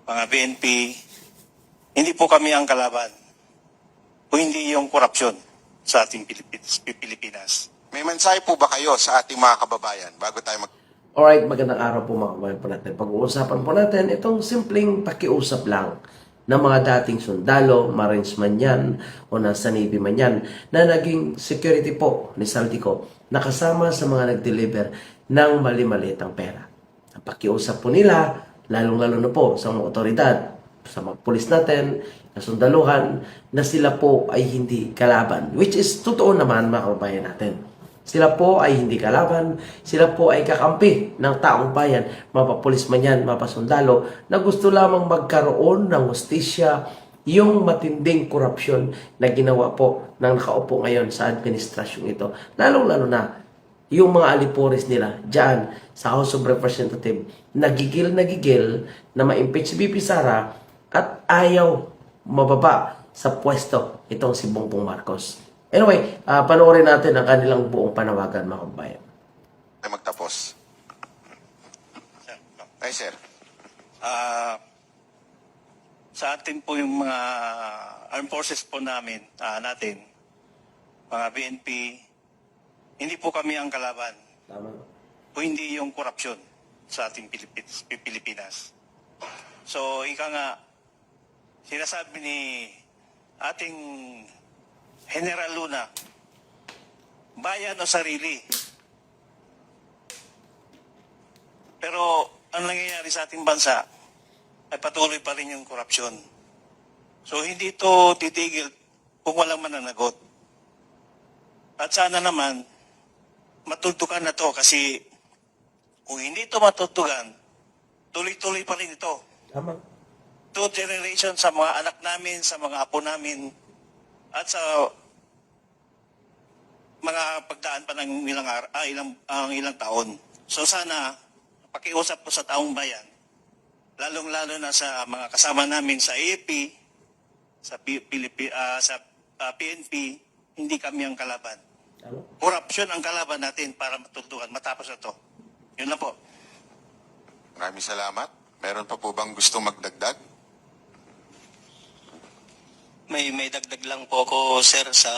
mga BNP, hindi po kami ang kalaban. Kung hindi yung korupsyon sa ating Pilipinas. May mensahe po ba kayo sa ating mga kababayan bago tayo Alright, magandang araw po mga kabayan po natin. Pag-uusapan po natin itong simpleng pakiusap lang ng mga dating sundalo, Marines man yan, o nasa Navy man yan, na naging security po ni Saldico, nakasama sa mga nag-deliver ng mali-malitang pera. Ang pakiusap po nila, lalong-lalo na po sa mga otoridad, sa mga pulis natin, na sundaluhan, na sila po ay hindi kalaban. Which is totoo naman mga kabayan natin. Sila po ay hindi kalaban, sila po ay kakampi ng taong bayan, mapapulis man yan, mapasundalo, na gusto lamang magkaroon ng hustisya, yung matinding korupsyon na ginawa po ng nakaupo ngayon sa administrasyong ito. Lalong-lalo na yung mga alipores nila dyan sa House of Representatives, nagigil na ma-impeach si BP Sara at ayaw mababa sa pwesto itong si Bongbong Marcos. Anyway, panoorin natin ang kanilang buong panawagan, mga kabayan. magtapos? Ay, sir. Sa atin po yung mga armed forces po natin, mga BNP, hindi po kami ang kalaban. Tama. Kung hindi yung korupsyon sa ating Pilipinas. So, ika nga, sinasabi ni ating General Luna, bayan o sarili. Pero ang nangyayari sa ating bansa ay patuloy pa rin yung korupsyon. So hindi ito titigil kung walang mananagot. At sana naman matultukan na to kasi kung hindi ito matultukan, tuloy-tuloy pa rin ito. Tama. 2 generations sa mga anak namin, sa mga apo namin, at sa mga pagdaan pa ng ilang taon. So sana, pakiusap po sa taong bayan, lalong-lalo na sa mga kasama namin sa AFP, sa PNP, hindi kami ang kalaban. Tama. Korupsyon ang kalaban natin para matuldukan, matapos na to. Yun lang po. Maraming salamat. Meron pa po bang gustong magdagdag? May dagdag lang po ako, sir, sa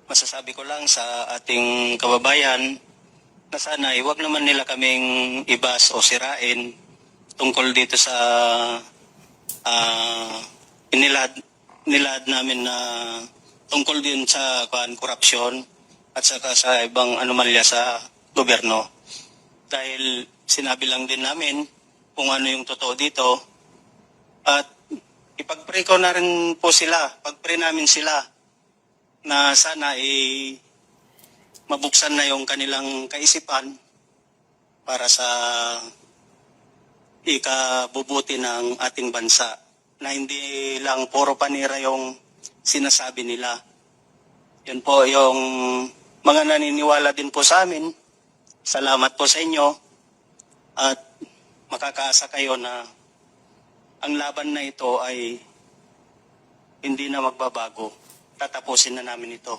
masasabi ko lang sa ating kababayan na sana huwag naman nila kaming ibas o sirain tungkol dito sa nilad namin na tungkol din sa korupsyon at saka sa ibang anomalya sa gobyerno. Dahil sinabi lang din namin kung ano yung totoo dito at ipag-pray ko na rin po sila, pag-pray namin sila na sana mabuksan na yung kanilang kaisipan para sa ikabubuti ng ating bansa na hindi lang puro panira yung sinasabi nila. Yun po yung mga naniniwala din po sa amin. Salamat po sa inyo at makakaasa kayo na ang laban na ito ay hindi na magbabago. Tatapusin na namin ito.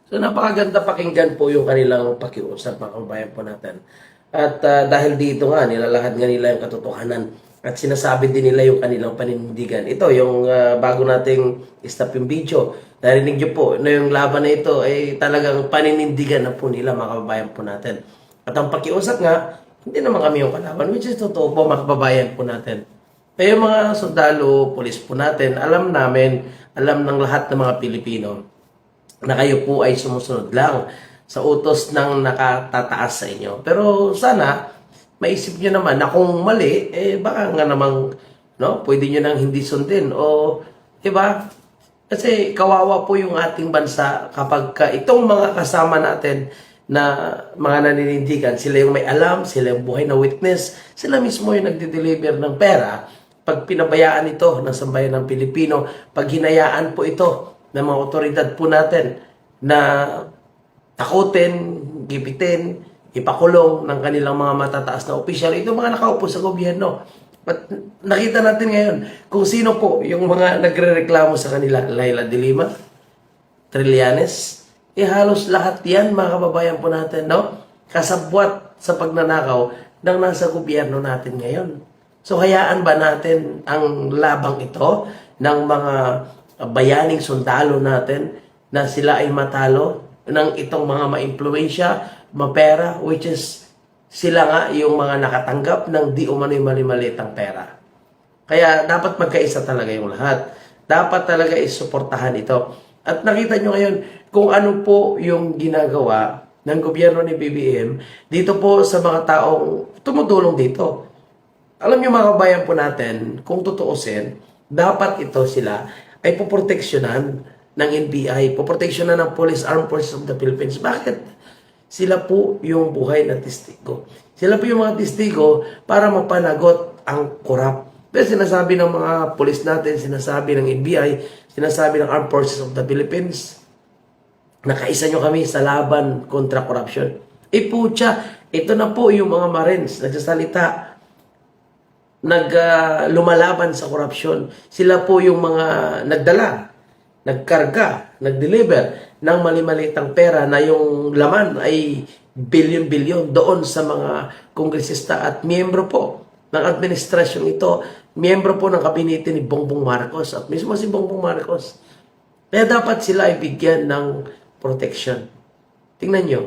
So napakaganda pakinggan po yung kanilang pakiusap, mga kabayan po natin. At dahil dito nga, nilalahad nga nila yung katotohanan at sinasabi din nila yung kanilang paninindigan. Ito, yung bago nating stop yung video, narinig nyo po na yung laban na ito ay talagang paninindigan na po nila, mga kababayan po natin. At ang pakiusap nga, hindi naman kami yung kalaban, which is totoo po, mga kababayan po natin. Pero yung mga sundalo, pulis po natin, alam ng lahat ng mga Pilipino na kayo po ay sumusunod lang sa utos ng nakatataas sa inyo. Pero sana, maisip nyo naman na kung mali, baka nga namang, pwede nyo nang hindi sundin. O, diba? Kasi kawawa po yung ating bansa kapag itong mga kasama natin na mga naninindigan, sila yung may alam, sila yung buhay na witness, sila mismo yung nagde-deliver ng pera. Pag pinabayaan ito ng sambayan ng Pilipino, pag hinayaan po ito ng mga otoridad po natin na takutin, gipitin, ipakulong ng kanilang mga matataas na opisyal, ito mga nakaupo sa gobyerno. At nakita natin ngayon kung sino po yung mga nagre-reklamo sa kanila. Laila de Lima, Trillanes, halos lahat yan, mga kababayan po natin, kasabwat sa pagnanakaw ng nasa gobyerno natin ngayon. So hayaan ba natin ang labang ito ng mga bayaning sundalo natin na sila ay matalo ng itong mga maimpluwensya, mapera, which is sila nga yung mga nakatanggap ng di umano'y mali-malitang pera. Kaya dapat magkaisa talaga yung lahat. Dapat talaga isuportahan ito. At nakita nyo ngayon kung ano po yung ginagawa ng gobyerno ni BBM dito po sa mga taong tumutulong dito. Alam nyo mga kabayan po natin, kung tutuusin, dapat ito sila ay poproteksyonan ng NBI, poproteksyonan ng Police Armed Forces of the Philippines. Bakit? Sila po yung buhay na testigo. Sila po yung mga testigo para mapanagot ang korap. Pero sinasabi ng mga pulis natin, sinasabi ng NBI, sinasabi ng Armed Forces of the Philippines, nakaisa nyo kami sa laban kontra corruption. Putya, ito na po yung mga Marines, nagsasalita, lumalaban sa korupsyon. Sila po yung mga nagdala, nagkarga, nagdeliver ng mali-malitang pera na yung laman ay bilyon-bilyon doon sa mga kongresista at miyembro po ng administrasyon ito, miyembro po ng kabinete ni Bongbong Marcos at mismo si Bongbong Marcos. Kaya dapat sila ay bigyan ng protection. Tingnan nyo,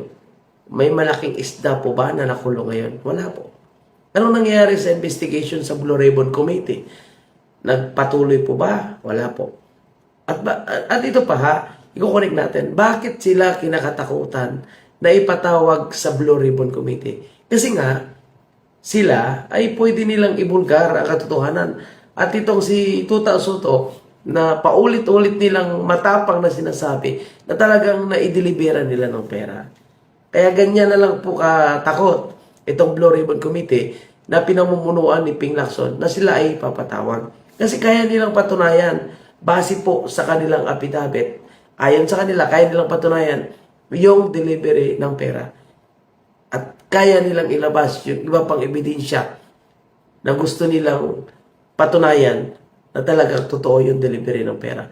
may malaking isda po ba na nakulong ngayon? Wala po. Anong nangyayari sa investigation sa Blue Ribbon Committee? Nagpatuloy po ba? Wala po. At ito pa ha, i-connect natin, bakit sila kinakatakutan na ipatawag sa Blue Ribbon Committee? Kasi nga, sila ay pwede nilang ibulgar ang katotohanan. At itong si Tuta Soto na paulit-ulit nilang matapang na sinasabi na talagang naideliveran nila ng pera. Kaya ganyan na lang po katakot itong Blue Ribbon Committee na pinamumunuan ni Ping Lacson na sila ay papatawag. Kasi kaya nilang patunayan, base po sa kanilang affidavit, ayon sa kanila, kaya nilang patunayan yung delivery ng pera. At kaya nilang ilabas yung iba pang ebidensya na gusto nilang patunayan na talagang totoo yung delivery ng pera.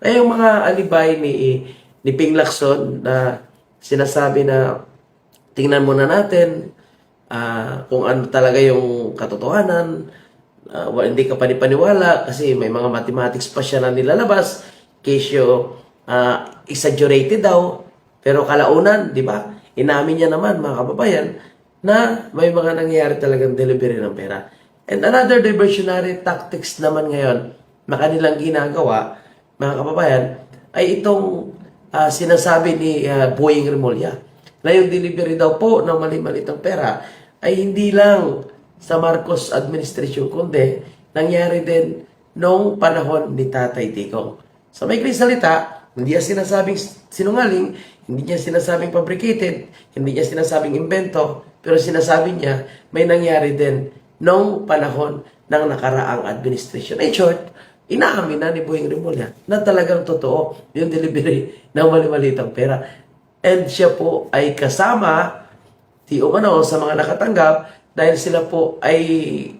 Kaya yung mga alibay ni Ping Lacson na sinasabi na tingnan muna natin kung ano talaga yung katotohanan, hindi ka panipaniwala kasi may mga mathematics pa siya na nilalabas, kesyo exaggerated daw, pero kalaunan, di ba? Inamin niya naman, mga kababayan, na may mga nangyayari talagang delivery ng pera. And another diversionary tactics naman ngayon na kanilang ginagawa, mga kababayan, ay itong sinasabi ni Boying Remulla na yung delivery daw po ng mali-malitang pera ay hindi lang sa Marcos administration, kundi nangyari din noong panahon ni Tatay Digong. Sa maikling salita, hindi niya sinasabing sinungaling, hindi niya sinasabing fabricated, hindi niya sinasabing invento, pero sinasabi niya may nangyari din noong panahon ng nakaraang administration. In short, inaamin na ni Boying Remulla na talagang totoo yung delivery ng mali-malitang pera. And siya po ay kasama sa mga nakatanggap dahil sila po ay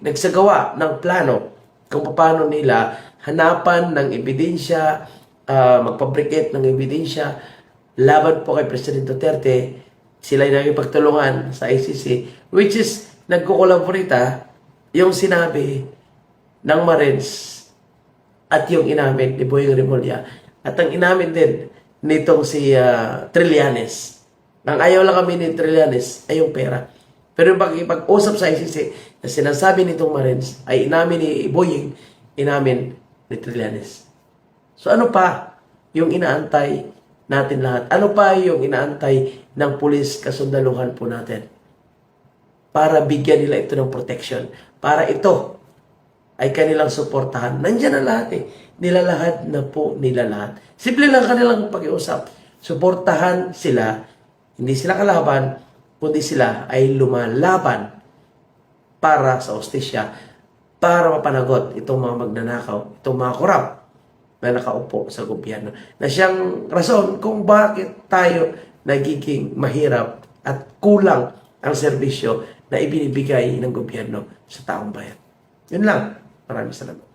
nagsagawa ng plano kung paano nila hanapan ng ebidensya, magpabricate ng ebidensya laban po kay President Duterte. Sila ay nakipagtulungan sa ICC, which is nagkukolaborita yung sinabi ng Marines at yung inamin ni Boying Remulla at ang inamin din nitong si Trillanes. Ang ayaw lang kami ni Trillanes ay yung pera. Pero yung pag-usap sa ICC na sinasabi nitong Marines ay inamin ni Boying, inamin ni Trillanes. So ano pa yung inaantay natin lahat? Ano pa yung inaantay ng pulis kasundaluhan po natin? Para bigyan nila ito ng protection. Para ito ay kanilang suportahan. Nandiyan na lahat eh. Nilalahad na po nila lahat. Simple lang kanilang pag-iusap. Suportahan sila. Hindi sila kalaban, kundi sila ay lumalaban para sa hustisya, para mapanagot itong mga magnanakaw, itong mga korap na nakaupo sa gobyerno. Na siyang rason kung bakit tayo nagiging mahirap at kulang ang serbisyo na ibinibigay ng gobyerno sa taong bayan. Yun lang. Maraming salamat.